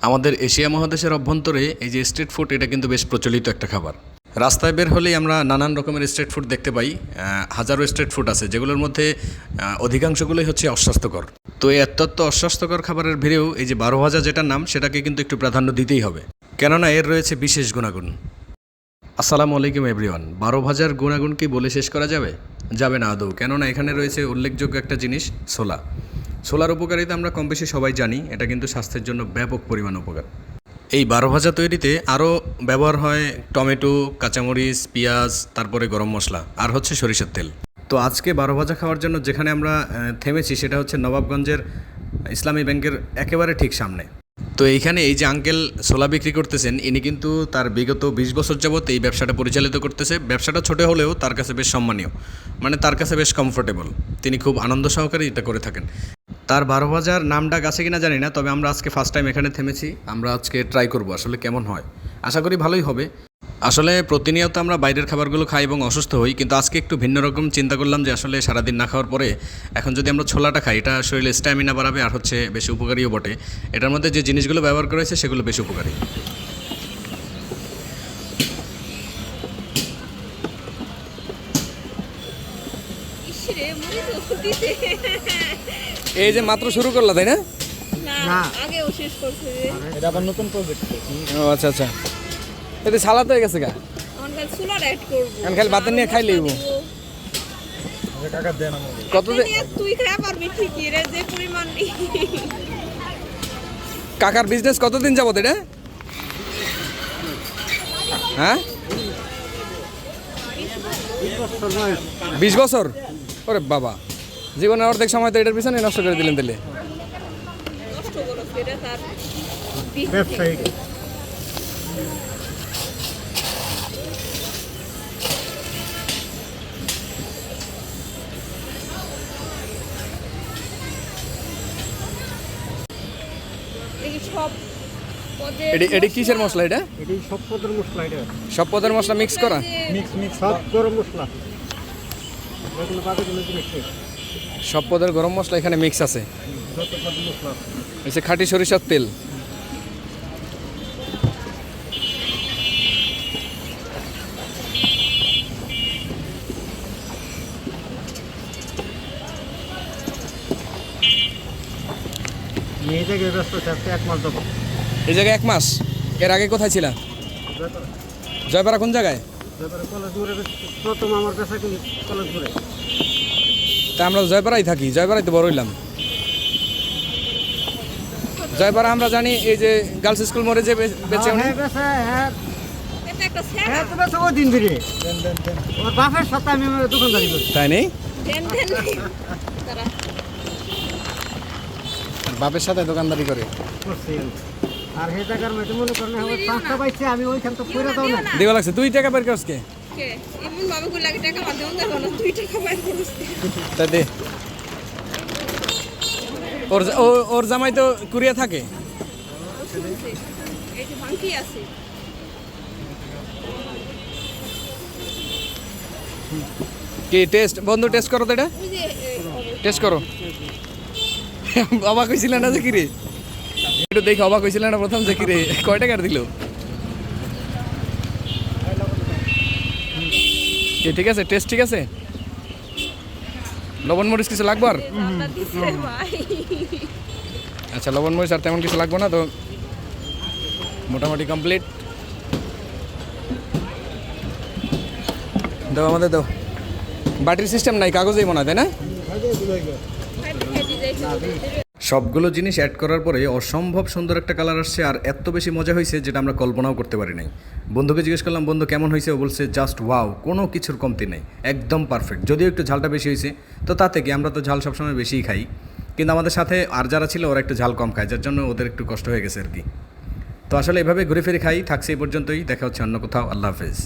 আমাদের এশিয়া মহাদেশের অভ্যন্তরে এই যে স্ট্রিট ফুড, এটা কিন্তু বেশ প্রচলিত একটা খাবার। রাস্তায় বের হলেই আমরা নানান রকমের স্ট্রিট ফুড দেখতে পাই। হাজারো স্ট্রিট ফুড আছে, যেগুলোর মধ্যে অধিকাংশগুলোই হচ্ছে অস্বাস্থ্যকর। তো এই এত অস্বাস্থ্যকর খাবারের ভিড়েও এই যে 12 ভাজা যেটার নাম, সেটাকে কিন্তু একটু প্রাধান্য দিতেই হবে, কেননা এর রয়েছে বিশেষ গুণাগুণ। আসসালামু আলাইকুম এভরিওয়ান। 12 ভাজার গুণাগুণ কি বলে শেষ করা যাবে? যাবে না আদৌ, কেননা এখানে রয়েছে উল্লেখযোগ্য একটা জিনিস, ছোলা। ছোলার উপকারিতা আমরা কম বেশি সবাই জানি, এটা কিন্তু স্বাস্থ্যের জন্য ব্যাপক পরিমাণ উপকার। এই 12 ভাজা তৈরিতে আরও ব্যবহার হয় টমেটো, কাঁচামরিচ, পেঁয়াজ, তারপরে গরম মশলা, আর হচ্ছে সরিষার তেল। তো আজকে 12 ভাজা খাওয়ার জন্য যেখানে আমরা থেমেছি, সেটা হচ্ছে নবাবগঞ্জের ইসলামী ব্যাংকের একেবারে ঠিক সামনে। তো এইখানে এই যে আঙ্কেল ছোলা বিক্রি করতেছেন, ইনি কিন্তু তার বিগত 20 বছর যাবত এই ব্যবসাটা পরিচালিত করতেছে। ব্যবসাটা ছোটো হলেও তার কাছে বেশ সম্মানীয়, মানে তার কাছে বেশ কমফোর্টেবল। তিনি খুব আনন্দ সহকারে এটা করে থাকেন। তার 12 ভাজার নামটা আছে কিনা জানি না, তবে আমরা আজকে ফার্স্ট টাইম এখানে থেমেছি। আমরা আজকে ট্রাই করব আসলে কেমন হয়। আশা করি ভালোই হবে। আসলে প্রতিনিয়ত আমরা বাইরের খাবারগুলো খাই এবং অসুস্থ হই, কিন্তু আজকে একটু ভিন্ন রকম চিন্তা করলাম যে আসলে সারাদিন না খাওয়ার পরে এখন যদি আমরা ছোলাটা খাই, এটা শরীরে স্ট্যামিনা বাড়াবে, আর হচ্ছে বেশি উপকারীও বটে। এটার মধ্যে যে জিনিসগুলো ব্যবহার করা হয়েছে সেগুলো বেশি উপকারী। এই যে মাত্র শুরু করলা, তাই না? আগেও শেষ করছে। এটা আবার নতুন প্রজেক্ট। ও আচ্ছা আচ্ছা, এতে সালাদ হয়ে গেছে গা। এখন খালি চুলার অ্যাড করব। এখন খালি ভাতের নিয়ে খাই লইব। কাকা দেন আমাকে। কত তুই খাই পারবি ঠিকই রে, যে পরিমাণ কাকার বিজনেস কতদিন যাবত এটা? হ্যাঁ, 20 বছর। ওরে বাবা, জীবনের অর্ধেক সময় তো এটার পিছনে নষ্ট করে দিলেন তাহলে। নষ্ট করছে এটা তার ব্যবসায়িক। এই সব পদে এটা কিসের মশলা এটা? এটাই সব পদের মশলা, এটা সব পদের মশলা মিক্স করা? মিক্স সব গরম মশলা। এগুলো বাকি জিনিস মিক্স। সব পদের গরম মশলা এখানে মিক্স আছে। যত পদের মশলা এসে খাঁটি সরিষার তেল। এই জায়গায় ব্যস্ত থাকতে 1 মাস যাবো। এই জায়গায় 1 মাস? এর আগে কোথায় ছিলা? জয়পাড়া কোন জায়গায়? কলেজ ঘুরে প্রথম আমার কাছে কিন্তু কলেজ ঘুরে। তা আমরা জয়পাড়ায় থাকি, জয়পাড়ায় তো বড় হইলাম। জয়পাড়া আমরা জানি, এই যে গার্লস স্কুল মোড়ে যে বেচে উনি। এটা একটা স্যার হ্যাঁ, তো বেশ ও দিন ধরে ওর বাপের সাথে আমি আমার দোকানদারি করি। তাই নেই? দেন তারা বাপের সাথে দোকানদারি করে করছি। আর হে জায়গার মধ্যে মনে করেন আমার 5টা পাইছে, আমি ওইখান তো কইরা দাও না। দেওয়া লাগছে। 2 টাকা বের করছ কে? কে এমন ভাবে কই লাগে টাকা বাদ দেন দেখো না, 2 টাকা বাইর করছে। তাই দে। ওর জামাই তো কুরিয়া থাকে। এই যে ভাঙতি আছে। কি টেস্ট বন্ধু, টেস্ট করো তো এটা, ওই যে টেস্ট করো। অবাক হয়েছিল না যে কিরে? একটু দেখে অবাক হয়েছিল না প্রথম যে কিরে কয় টাকার দিল? ঠিক আছে, টেস্ট ঠিক আছে। লবণ মরিচ কিছু লাগবে আর? রান্না দিছে ভাই। আচ্ছা, লবণ মরিচ আর তেমন কিছু লাগবে না তো, মোটামুটি কমপ্লিট। দাও আমাদের, দাও। বাটির সিস্টেম নাই, কাগজেই মনে হয়, তাই না? সবগুলো জিনিস অ্যাড করার পরে অসম্ভব সুন্দর একটা কালার আসছে, আর এত বেশি মজা হয়েছে যেটা আমরা কল্পনাও করতে পারি নাই। বন্ধুকে জিজ্ঞেস করলাম, বন্ধু কেমন হয়েছে? ও বলছে জাস্ট ওয়াও, কোনো কিছুর কমতি নেই, একদম পারফেক্ট। যদিও একটু ঝালটা বেশি হয়েছে, তো তাতে কি, আমরা তো ঝাল সবসময় বেশিই খাই, কিন্তু আমাদের সাথে আর যারা ছিল ওরা একটু ঝাল কম খায়, যার জন্য ওদের একটু কষ্ট হয়ে গেছে আর কি। তো আসলে এভাবে ঘুরে ফিরে খাই। থাকছে এই পর্যন্তই, দেখা হচ্ছে অন্য কোথাও। আল্লাহ হাফেজ।